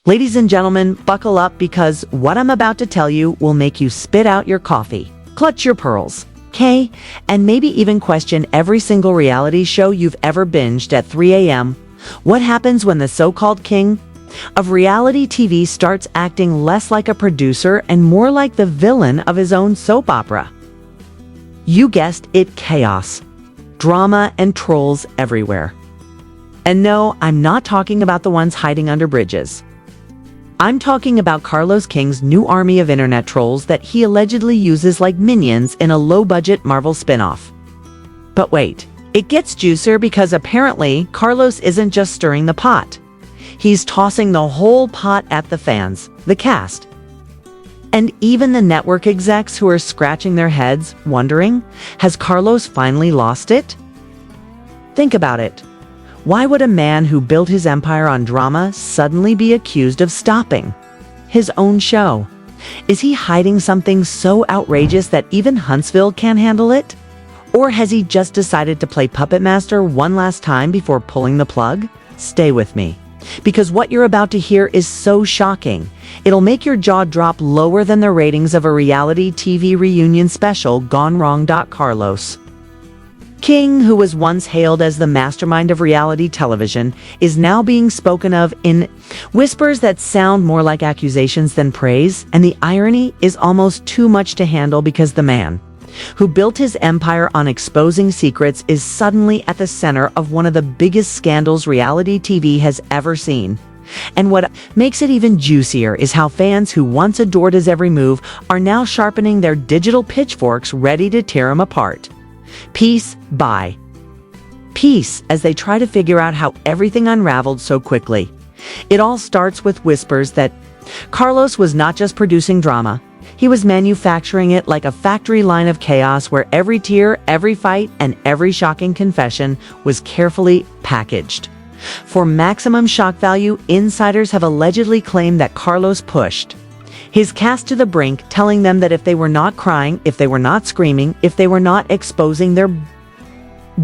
Ladies and gentlemen, buckle up because what I'm about to tell you will make you spit out your coffee, clutch your pearls, okay, and maybe even question every single reality show you've ever binged at 3 a.m. What happens when the so-called king of reality TV starts acting less like a producer and more like the villain of his own soap opera? You guessed it, chaos, drama, and trolls everywhere. And no, I'm not talking about the ones hiding under bridges. I'm talking about Carlos King's new army of internet trolls that he allegedly uses like minions in a low-budget Marvel spin-off. But wait, it gets juicier because apparently Carlos isn't just stirring the pot. He's tossing the whole pot at the fans, the cast, and even the network execs who are scratching their heads, wondering, has Carlos finally lost it? Think about it. Why would a man who built his empire on drama suddenly be accused of stopping his own show? Is he hiding something so outrageous that even Huntsville can't handle it? Or has he just decided to play puppet master one last time before pulling the plug? Stay with me, because what you're about to hear is so shocking. It'll make your jaw drop lower than the ratings of a reality TV reunion special gone wrong. Carlos King, who was once hailed as the mastermind of reality television, is now being spoken of in whispers that sound more like accusations than praise, and the irony is almost too much to handle because the man who built his empire on exposing secrets is suddenly at the center of one of the biggest scandals reality TV has ever seen. And what makes it even juicier is how fans who once adored his every move are now sharpening their digital pitchforks ready to tear him apart, piece by piece, as they try to figure out how everything unraveled so quickly. It all starts with whispers that Carlos was not just producing drama, he was manufacturing it like a factory line of chaos where every tear, every fight, and every shocking confession was carefully packaged. For maximum shock value, insiders have allegedly claimed that Carlos pushed his cast to the brink, telling them that if they were not crying, if they were not screaming, if they were not exposing their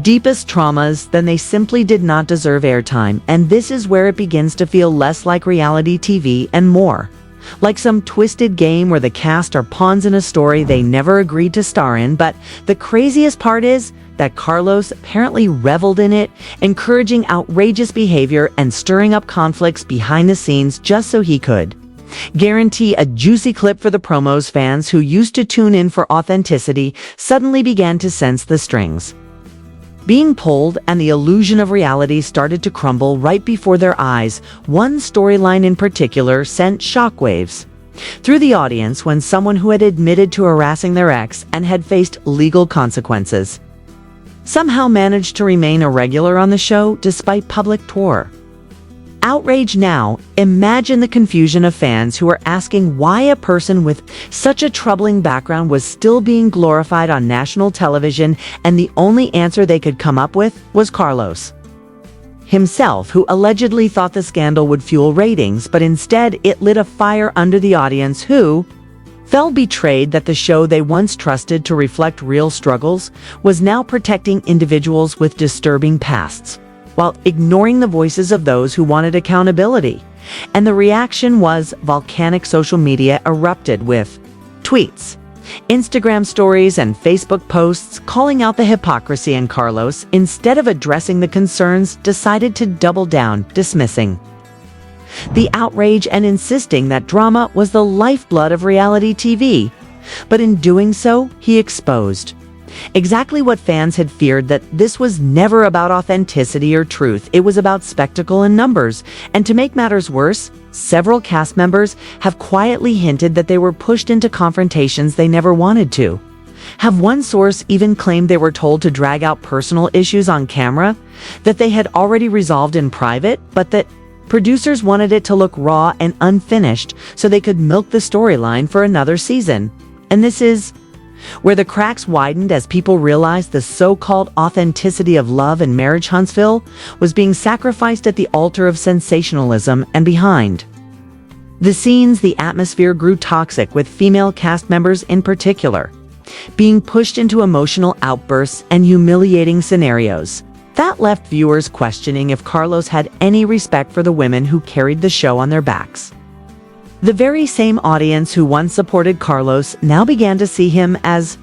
deepest traumas, then they simply did not deserve airtime. And this is where it begins to feel less like reality TV and more like some twisted game where the cast are pawns in a story they never agreed to star in. But the craziest part is that Carlos apparently reveled in it, encouraging outrageous behavior and stirring up conflicts behind the scenes just so he could guarantee a juicy clip for the promos. Fans who used to tune in for authenticity suddenly began to sense the strings being pulled, and the illusion of reality started to crumble right before their eyes. One storyline in particular sent shockwaves through the audience when someone who had admitted to harassing their ex and had faced legal consequences somehow managed to remain a regular on the show despite public tour. Outrage now. Imagine the confusion of fans who were asking why a person with such a troubling background was still being glorified on national television, and the only answer they could come up with was Carlos himself, who allegedly thought the scandal would fuel ratings, but instead it lit a fire under the audience, who felt betrayed that the show they once trusted to reflect real struggles was now protecting individuals with disturbing pasts, while ignoring the voices of those who wanted accountability. And the reaction was volcanic. Social media erupted with tweets, Instagram stories, and Facebook posts calling out the hypocrisy, and Carlos, instead of addressing the concerns, decided to double down, dismissing the outrage and insisting that drama was the lifeblood of reality TV. But in doing so, he exposed exactly what fans had feared, that this was never about authenticity or truth. It was about spectacle and numbers. And to make matters worse, several cast members have quietly hinted that they were pushed into confrontations they never wanted to. Have one source even claimed they were told to drag out personal issues on camera that they had already resolved in private, but that producers wanted it to look raw and unfinished so they could milk the storyline for another season. And this is where the cracks widened as people realized the so-called authenticity of love and marriage Huntsville was being sacrificed at the altar of sensationalism. And behind the scenes, the atmosphere grew toxic, with female cast members in particular being pushed into emotional outbursts and humiliating scenarios. That left viewers questioning if Carlos had any respect for the women who carried the show on their backs. The very same audience who once supported Carlos now began to see him as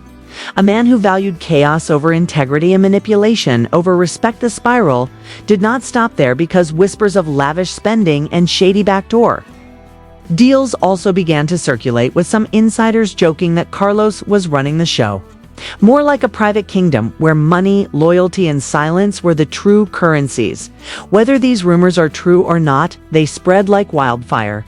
a man who valued chaos over integrity and manipulation over respect. The spiral did not stop there, because whispers of lavish spending and shady backdoor deals also began to circulate, with some insiders joking that Carlos was running the show more like a private kingdom where money, loyalty, and silence were the true currencies. Whether these rumors are true or not, they spread like wildfire,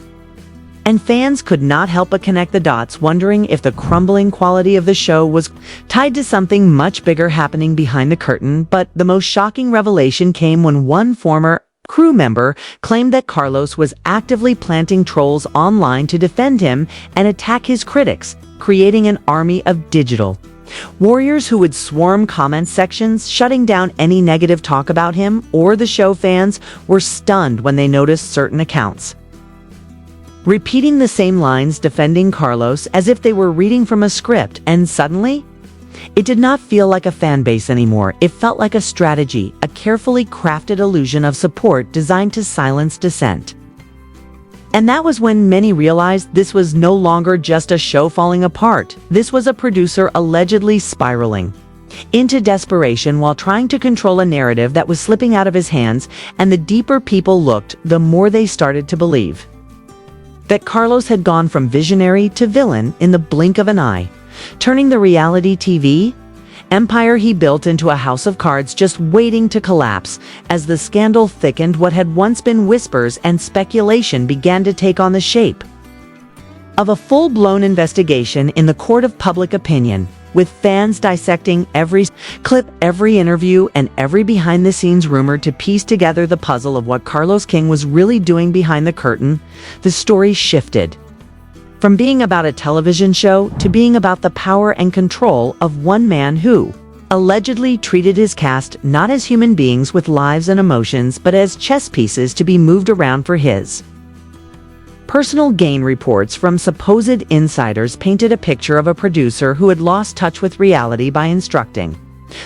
and fans could not help but connect the dots, wondering if the crumbling quality of the show was tied to something much bigger happening behind the curtain. But the most shocking revelation came when one former crew member claimed that Carlos was actively planting trolls online to defend him and attack his critics, creating an army of digital warriors who would swarm comment sections, shutting down any negative talk about him or the show. Fans were stunned when they noticed certain accounts repeating the same lines, defending Carlos as if they were reading from a script, and suddenly, it did not feel like a fan base anymore. It felt like a strategy, a carefully crafted illusion of support designed to silence dissent. And that was when many realized this was no longer just a show falling apart. This was a producer allegedly spiraling into desperation while trying to control a narrative that was slipping out of his hands. And the deeper people looked, the more they started to believe that Carlos had gone from visionary to villain in the blink of an eye, turning the reality TV empire he built into a house of cards just waiting to collapse. As the scandal thickened, what had once been whispers and speculation began to take on the shape of a full-blown investigation in the court of public opinion, with fans dissecting every clip, every interview, and every behind-the-scenes rumor to piece together the puzzle of what Carlos King was really doing behind the curtain. The story shifted from being about a television show to being about the power and control of one man who allegedly treated his cast not as human beings with lives and emotions, but as chess pieces to be moved around for his personal gain. Reports from supposed insiders painted a picture of a producer who had lost touch with reality by instructing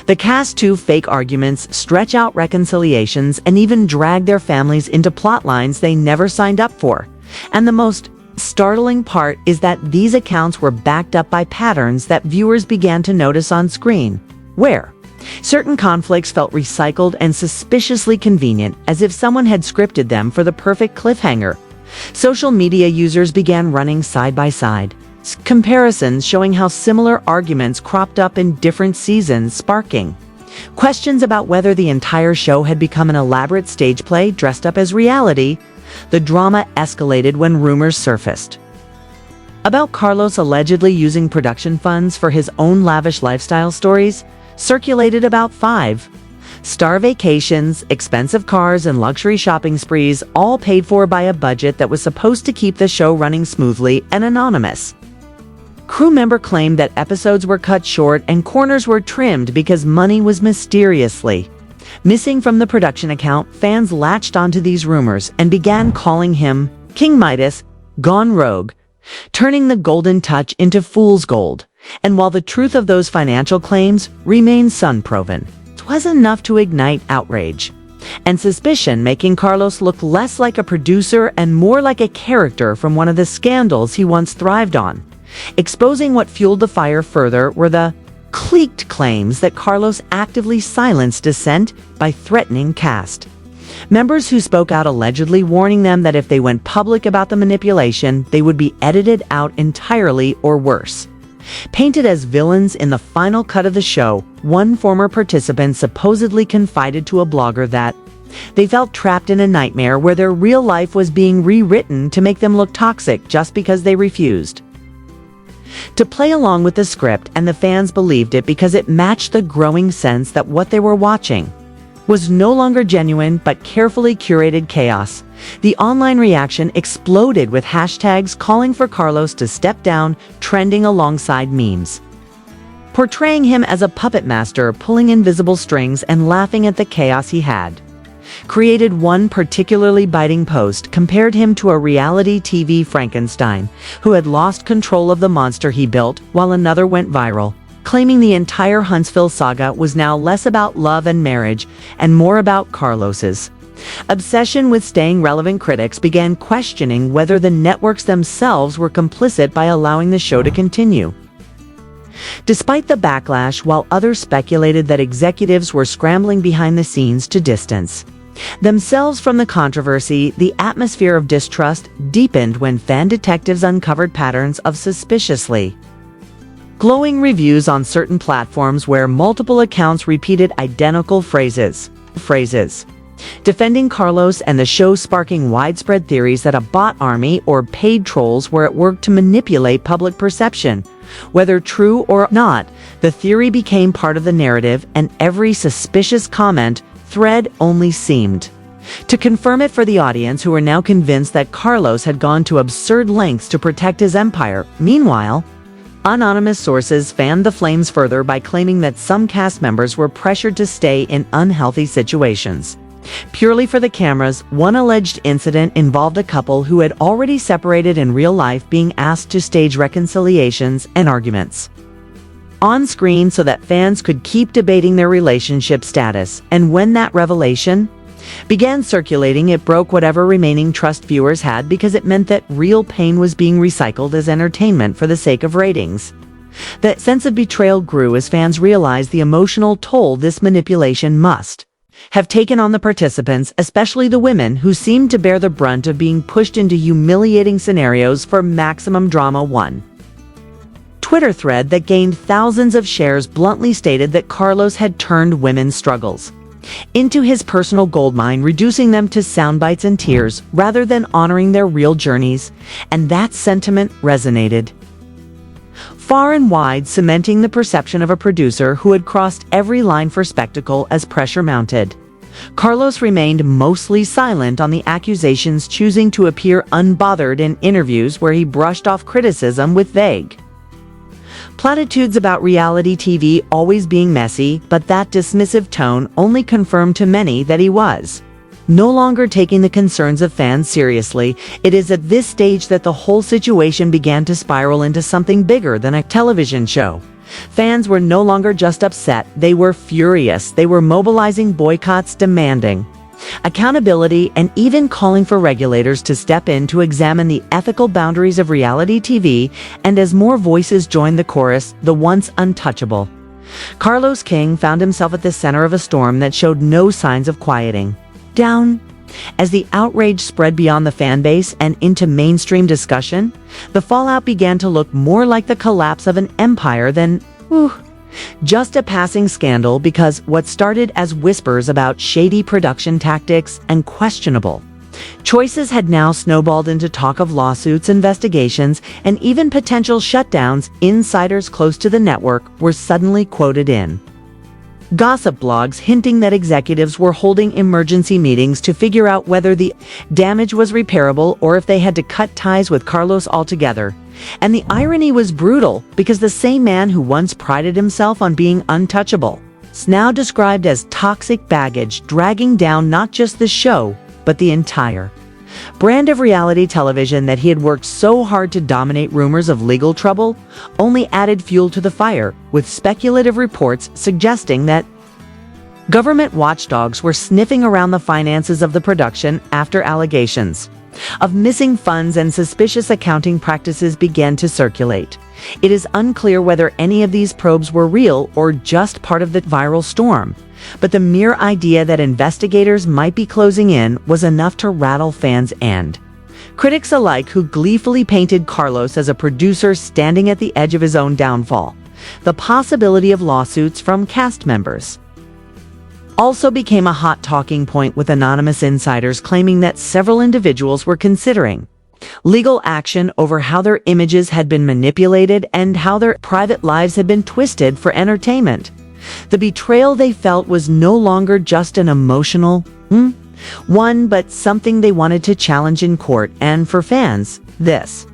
the cast to fake arguments, stretch out reconciliations, and even drag their families into plot lines they never signed up for. And the most startling part is that these accounts were backed up by patterns that viewers began to notice on screen, where certain conflicts felt recycled and suspiciously convenient, as if someone had scripted them for the perfect cliffhanger. Social media users began running side-by-side comparisons showing how similar arguments cropped up in different seasons, sparking questions about whether the entire show had become an elaborate stage play dressed up as reality. The drama escalated when rumors surfaced about Carlos allegedly using production funds for his own lavish lifestyle. Stories circulated about 5-star vacations, expensive cars, and luxury shopping sprees, all paid for by a budget that was supposed to keep the show running smoothly. An anonymous crew member claimed that episodes were cut short and corners were trimmed because money was mysteriously missing from the production account. Fans latched onto these rumors and began calling him King Midas, gone rogue, turning the golden touch into fool's gold. And while the truth of those financial claims remains unproven, it was enough to ignite outrage and suspicion, making Carlos look less like a producer and more like a character from one of the scandals he once thrived on. Exposing what fueled the fire further were the clicked claims that Carlos actively silenced dissent by threatening cast members who spoke out, allegedly warning them that if they went public about the manipulation, they would be edited out entirely or worse, painted as villains in the final cut of the show. One former participant supposedly confided to a blogger that they felt trapped in a nightmare where their real life was being rewritten to make them look toxic just because they refused to play along with the script, and the fans believed it because it matched the growing sense that what they were watching was no longer genuine but carefully curated chaos. The online reaction exploded, with hashtags calling for Carlos to step down trending alongside memes portraying him as a puppet master pulling invisible strings and laughing at the chaos he had created. One particularly biting post compared him to a reality TV Frankenstein who had lost control of the monster he built, while another went viral claiming the entire Huntsville saga was now less about love and marriage and more about Carlos's obsession with staying relevant. Critics began questioning whether the networks themselves were complicit by allowing the show to continue. Despite the backlash, while others speculated that executives were scrambling behind the scenes to distance themselves from the controversy, the atmosphere of distrust deepened when fan detectives uncovered patterns of suspiciously glowing reviews on certain platforms where multiple accounts repeated identical phrases, defending Carlos and the show, sparking widespread theories that a bot army or paid trolls were at work to manipulate public perception. Whether true or not, the theory became part of the narrative, and every suspicious comment thread only seemed to confirm it for the audience, who were now convinced that Carlos had gone to absurd lengths to protect his empire. Meanwhile, anonymous sources fanned the flames further by claiming that some cast members were pressured to stay in unhealthy situations purely for the cameras. One alleged incident involved a couple who had already separated in real life being asked to stage reconciliations and arguments on screen so that fans could keep debating their relationship status. And when that revelation began circulating, it broke whatever remaining trust viewers had, because it meant that real pain was being recycled as entertainment for the sake of ratings. The sense of betrayal grew as fans realized the emotional toll this manipulation must have taken on the participants, especially the women who seemed to bear the brunt of being pushed into humiliating scenarios for maximum drama. One Twitter thread that gained thousands of shares bluntly stated that Carlos had turned women's struggles into his personal goldmine, reducing them to sound bites and tears rather than honoring their real journeys, and that sentiment resonated far and wide, cementing the perception of a producer who had crossed every line for spectacle. As pressure mounted, Carlos remained mostly silent on the accusations, choosing to appear unbothered in interviews where he brushed off criticism with vague platitudes about reality TV always being messy. But that dismissive tone only confirmed to many that he was no longer taking the concerns of fans seriously. It is at this stage that the whole situation began to spiral into something bigger than a television show. Fans were no longer just upset, they were furious. They were mobilizing boycotts, demanding accountability, and even calling for regulators to step in to examine the ethical boundaries of reality TV. And as more voices joined the chorus, the once untouchable Carlos King found himself at the center of a storm that showed no signs of quieting down. As the outrage spread beyond the fan base and into mainstream discussion, the fallout began to look more like the collapse of an empire than just a passing scandal, because what started as whispers about shady production tactics and questionable choices had now snowballed into talk of lawsuits, investigations, and even potential shutdowns. Insiders close to the network were suddenly quoted in gossip blogs, hinting that executives were holding emergency meetings to figure out whether the damage was repairable or if they had to cut ties with Carlos altogether. And the irony was brutal, because the same man who once prided himself on being untouchable is now described as toxic baggage, dragging down not just the show, but the entire brand of reality television that he had worked so hard to dominate. Rumors of legal trouble only added fuel to the fire, with speculative reports suggesting that government watchdogs were sniffing around the finances of the production after allegations of missing funds and suspicious accounting practices began to circulate. It is unclear whether any of these probes were real or just part of the viral storm, but the mere idea that investigators might be closing in was enough to rattle fans and critics alike, who gleefully painted Carlos as a producer standing at the edge of his own downfall. The possibility of lawsuits from cast members also became a hot talking point, with anonymous insiders claiming that several individuals were considering legal action over how their images had been manipulated and how their private lives had been twisted for entertainment. The betrayal they felt was no longer just an emotional one, but something they wanted to challenge in court. And for fans, this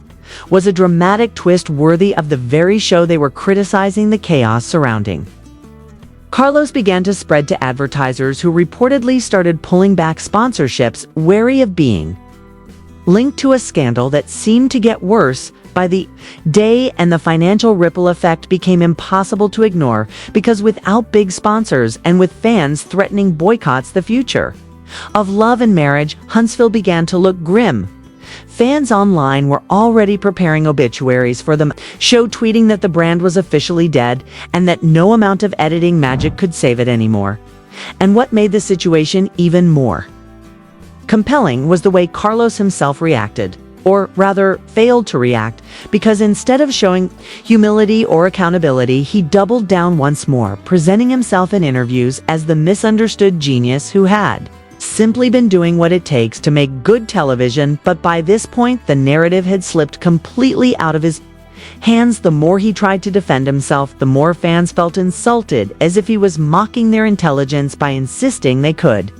was a dramatic twist worthy of the very show they were criticizing. The chaos surrounding Carlos began to spread to advertisers, who reportedly started pulling back sponsorships, wary of being linked to a scandal that seemed to get worse by the day, and the financial ripple effect became impossible to ignore because without big sponsors and with fans threatening boycotts the future of Love and Marriage, Huntsville began to look grim. Fans online were already preparing obituaries for the show, tweeting that the brand was officially dead and that no amount of editing magic could save it anymore. And what made the situation even more compelling was the way Carlos himself reacted, or rather failed to react, because instead of showing humility or accountability, he doubled down once more, presenting himself in interviews as the misunderstood genius who had simply been doing what it takes to make good television. But by this point, the narrative had slipped completely out of his hands. The more he tried to defend himself, the more fans felt insulted, as if he was mocking their intelligence by insisting they could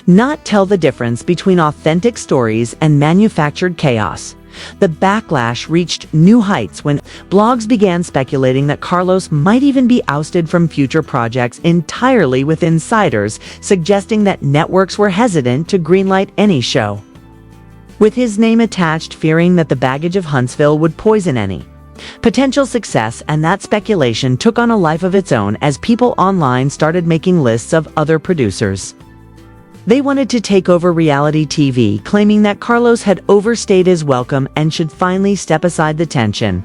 not tell the difference between authentic stories and manufactured chaos. The backlash reached new heights when blogs began speculating that Carlos might even be ousted from future projects entirely, with insiders suggesting that networks were hesitant to greenlight any show with his name attached, fearing that the baggage of Huntsville would poison any potential success. And that speculation took on a life of its own as people online started making lists of other producers they wanted to take over reality TV, claiming that Carlos had overstayed his welcome and should finally step aside. The tension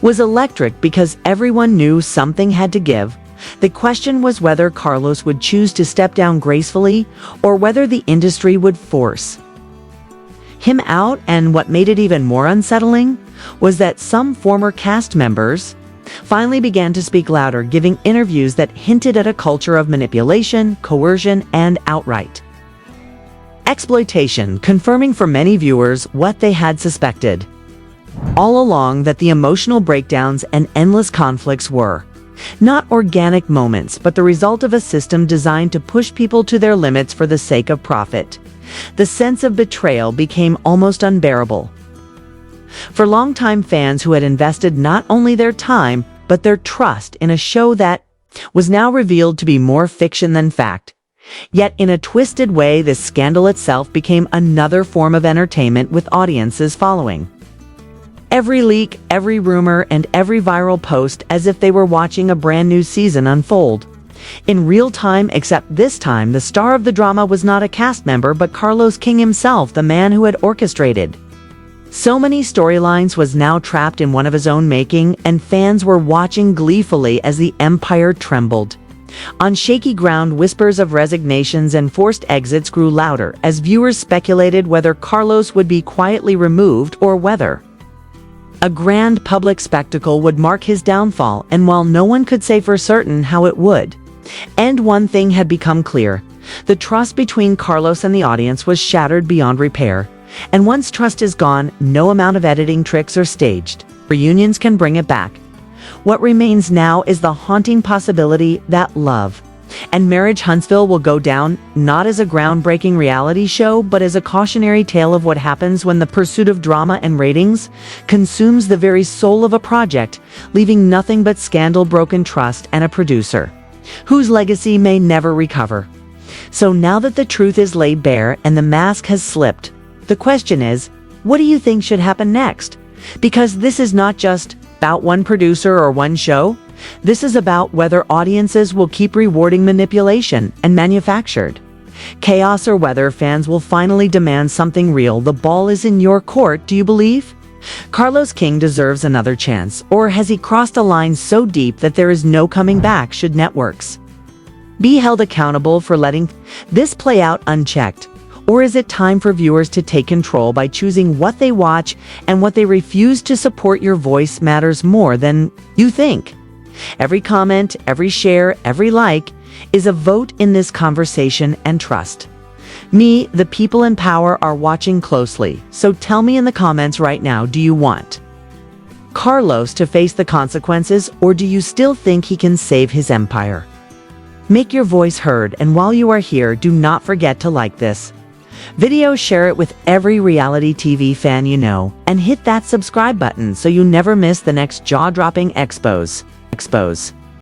was electric because everyone knew something had to give. The question was whether Carlos would choose to step down gracefully or whether the industry would force him out. And what made it even more unsettling was that some former cast members finally began to speak louder, giving interviews that hinted at a culture of manipulation, coercion, and outright exploitation, confirming for many viewers what they had suspected all along, that the emotional breakdowns and endless conflicts were not organic moments, but the result of a system designed to push people to their limits for the sake of profit. The sense of betrayal became almost unbearable for longtime fans who had invested not only their time but their trust in a show that was now revealed to be more fiction than fact. Yet in a twisted way, this scandal itself became another form of entertainment, with audiences following every leak, every rumor, and every viral post as if they were watching a brand new season unfold in real time. Except this time, the star of the drama was not a cast member but Carlos King himself, the man who had orchestrated so many storylines was now trapped in one of his own making, and fans were watching gleefully as the empire trembled on shaky ground. Whispers of resignations and forced exits grew louder as viewers speculated whether Carlos would be quietly removed or whether a grand public spectacle would mark his downfall. And while no one could say for certain how it would end, one thing had become clear: the trust between Carlos and the audience was shattered beyond repair. And once trust is gone, no amount of editing tricks or staged reunions can bring it back. What remains now is the haunting possibility that Love and Marriage Huntsville will go down not as a groundbreaking reality show, but as a cautionary tale of what happens when the pursuit of drama and ratings consumes the very soul of a project, leaving nothing but scandal, broken trust, and a producer whose legacy may never recover. So now that the truth is laid bare and the mask has slipped, the question is, what do you think should happen next? Because this is not just about one producer or one show. This is about whether audiences will keep rewarding manipulation and manufactured chaos, or whether fans will finally demand something real. The ball is in your court. Do you believe Carlos King deserves another chance, or has he crossed a line so deep that there is no coming back? Should networks be held accountable for letting this play out unchecked? Or is it time for viewers to take control by choosing what they watch and what they refuse to support? Your voice matters more than you think. Every comment, every share, every like is a vote in this conversation, and trust me, the people in power are watching closely. So tell me in the comments right now, do you want Carlos to face the consequences, or do you still think he can save his empire? Make your voice heard, and while you are here, do not forget to like this video, share it with every reality TV fan you know, and hit that subscribe button so you never miss the next jaw-dropping expose.